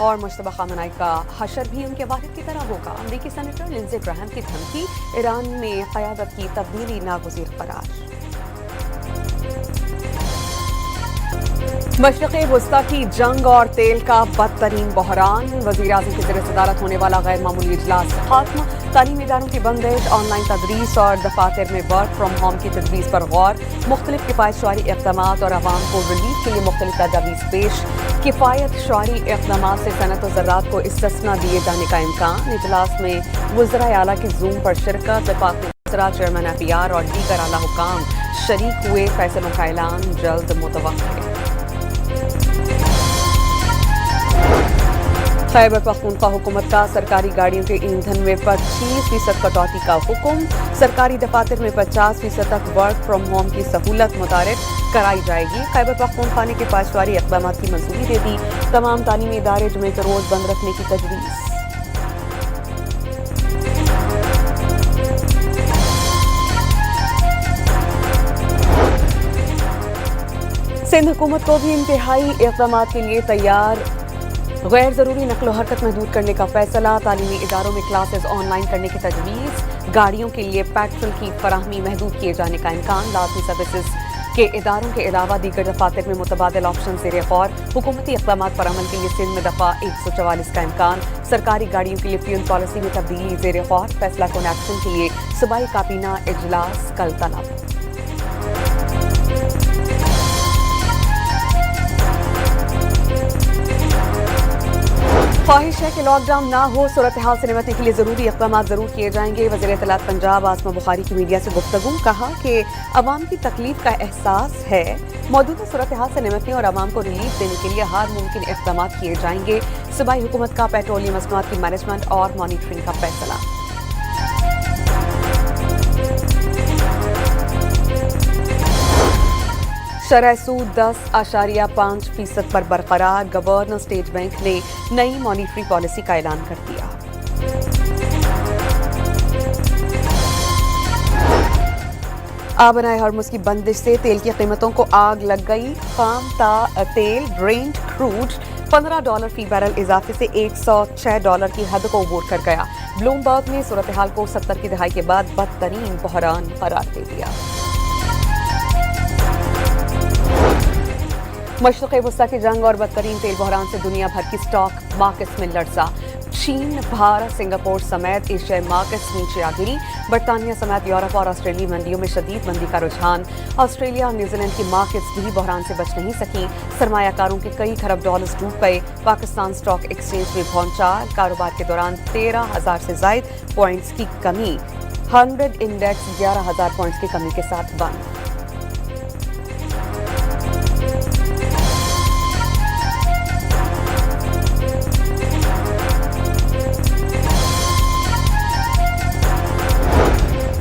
اور مشتبہ خامنائی کا حشر بھی ان کے والد کی طرح ہوگا۔ امریکی سینیٹر لنزے گراہم کی دھمکی، ایران میں قیادت کی تبدیلی ناگزیر قرار۔ مشرق وسطی کی جنگ اور تیل کا بدترین بحران، وزیر اعظم کے زیر صدارت ہونے والا غیر معمولی اجلاس ختم، تعلیمی اداروں کی بندش، آن لائن تدریس اور دفاتر میں ورک فرام ہوم کی تجویز پر غور، مختلف کفایت شعاری اقدامات اور عوام کو ریلیف کے لیے مختلف تجاویز پیش، کفایت شعاری اقدامات سے صنعت و زراعت کو استثنا دیے جانے کا امکان۔ اجلاس میں وزرائے اعلیٰ کی زوم پر شرکت، وفاقی وزراء، چیئرمین FBR اور دیگر اعلیٰ حکام شریک ہوئے، فیصلوں کا اعلان جلد متوقع۔ خیبر پختونخوا حکومت کا سرکاری گاڑیوں کے ایندھن میں 25% کٹوتی کا حکم، سرکاری دفاتر میں 50% تک ورک فرام ہوم کی سہولت متعارف کرائی جائے گی۔ خیبر پختونخوا نے کفایت شعاری اقدامات کی منظوری دے دی، تمام تعلیمی ادارے جمعے کے روز بند رکھنے کی تجویز۔ سندھ حکومت کو بھی انتہائی اقدامات کے لیے تیار، غیر ضروری نقل و حرکت محدود کرنے کا فیصلہ، تعلیمی اداروں میں کلاسز آن لائن کرنے کی تجویز، گاڑیوں کے لیے پیٹرول کی فراہمی محدود کیے جانے کا امکان، لازمی سروسز کے اداروں کے علاوہ دیگر دفاتر میں متبادل آپشن زیر غور، حکومتی اقدامات پر عمل کے لیے سندھ میں دفعہ 144 کا امکان، سرکاری گاڑیوں کے لیے فیول پالیسی میں تبدیلی زیر غور، فیصلہ کن ایکشن کے لیے صوبائی کابینہ اجلاس کل طلب۔ خواہش ہے کہ لاک ڈاؤن نہ ہو، صورتحال سے نمٹنے کے لیے ضروری اقدامات ضرور کیے جائیں گے۔ وزیر اطلاعات پنجاب عاصمہ بخاری کی میڈیا سے گفتگو، کہا کہ عوام کی تکلیف کا احساس ہے، موجودہ صورتحال سے نمٹنے اور عوام کو ریلیف دینے کے لیے ہر ممکن اقدامات کیے جائیں گے۔ صوبائی حکومت کا پیٹرولیم مصنوعات کی مینجمنٹ اور مانیٹرنگ کا فیصلہ۔ شرح سود 10.5% پر برقرار، گورنر اسٹیٹ بینک نے نئی مانیٹری پالیسی کا اعلان کر دیا۔ آبنائے ہرمز کی بندش سے تیل کی قیمتوں کو آگ لگ گئی، خام تیل برینٹ کروڈ $15 فی بیرل اضافے سے $106 کی حد کو عبور کر گیا۔ بلومبرگ نے صورتحال کو 70 کی دہائی کے بعد بدترین بحران قرار دے دیا۔ مشرق وسطی کی جنگ اور بدترین تیل بحران سے دنیا بھر کی سٹاک مارکیٹس میں لرزہ، چین، بھارت، سنگاپور سمیت ایشیائی مارکیٹس نیچے آ گری، برطانیہ سمیت یورپ اور آسٹریلیا منڈیوں میں شدید مندی کا رجحان، آسٹریلیا اور نیوزی لینڈ کی مارکیٹس بھی بحران سے بچ نہیں سکیں، سرمایہ کاروں کے کئی کھرب ڈالرز ڈوب گئے، پاکستان سٹاک ایکسچینج میں بھونچال، کاروبار کے دوران 13,000 سے زائد پوائنٹس کی کمی، 100 انڈیکس 11,000 پوائنٹس کی کمی کے ساتھ بند۔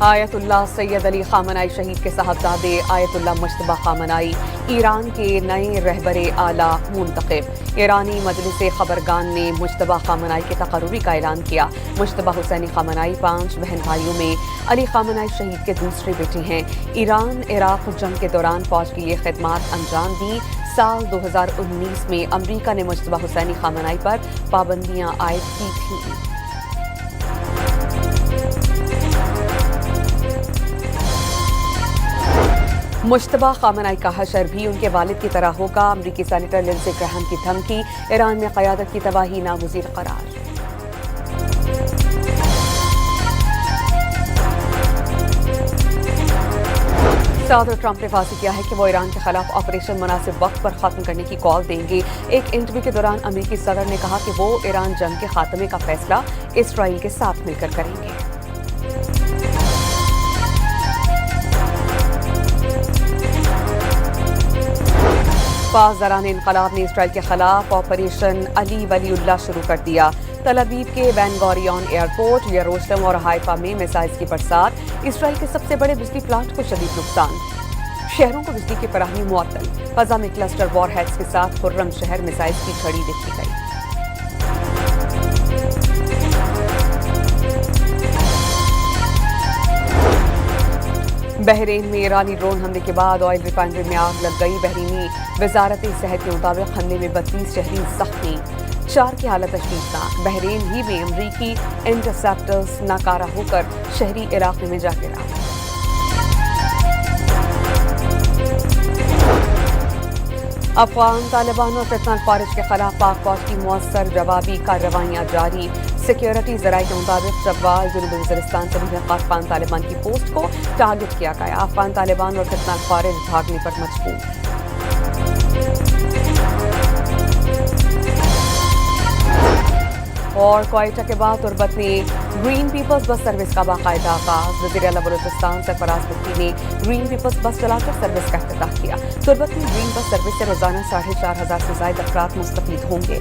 آیت اللہ سید علی خامنائی شہید کے صاحبزادے آیت اللہ مجتبیٰ خامنائی ایران کے نئے رہبر اعلیٰ منتخب۔ ایرانی مجلس خبرگان نے مجتبیٰ خامنائی کے تقرری کا اعلان کیا۔ مجتبیٰ حسینی خامنائی 5 بہن بھائیوں میں علی خامنائی شہید کے دوسرے بیٹے ہیں۔ ایران عراق جنگ کے دوران فوج کے لیے خدمات انجام دی۔ سال 2019 میں امریکہ نے مجتبیٰ حسینی خامنائی پر پابندیاں عائد کی تھیں۔ مجتبیٰ خامنائی کا حشر بھی ان کے والد کی طرح ہوگا، امریکی سینیٹر لنزے گراہم کی دھمکی، ایران میں قیادت کی تباہی ناگزیر قرار۔ صدر ٹرمپ نے واضح کیا ہے کہ وہ ایران کے خلاف آپریشن مناسب وقت پر ختم کرنے کی کال دیں گے۔ ایک انٹرویو کے دوران امریکی صدر نے کہا کہ وہ ایران جنگ کے خاتمے کا فیصلہ اسرائیل کے ساتھ مل کر کریں گے۔ پاسداران انقلاب نے اسرائیل کے خلاف آپریشن علی ولی اللہ شروع کر دیا۔ تل ابیب کے بین گوریون ایئرپورٹ، یروشلم اور حائفہ میں میزائلز کی برسات، اسرائیل کے سب سے بڑے بجلی پلانٹ کو شدید نقصان، شہروں کو بجلی کی فراہمی معطل، فضا میں کلسٹر وار ہیڈز کے ساتھ خرم شہر میزائلز کی جھڑی دیکھی گئی۔ بحرین میں ایرانی ڈرون حملے کے بعد آئل ریفائنری میں آگ لگ گئی۔ بحرینی وزارت صحت کے مطابق حملے میں 32 شہری زخمی۔ 4 کی حالت تشویشناک. بحرین ہی میں امریکی انٹرسیپٹرز ناکارہ ہو کر شہری علاقے میں جا گرا. افغان طالبانوں اور فتنہ خارج کے خلاف پاک فوج کی مؤثر جوابی کارروائیاں جاری. سیکیورٹی ذرائع کے مطابق چوال جنوبی وزیرستان سے ملحقہ افغان طالبان کی پوسٹ کو ٹارگٹ کیا گیا. افغان طالبان اور فتنہ خارج بھاگنے پر مجبور. اور کوئٹہ کے بعد تربت میں گرین پیپلز بس سروس کا باقاعدہ آغاز. وزیر اعلیٰ بلوچستان سرفراز بگٹی نے گرین پیپلز بس چلا کر سروس کا افتتاح کیا. تربت میں گرین بس سروس سے روزانہ 4,500 سے زائد افراد مستفید ہوں گے.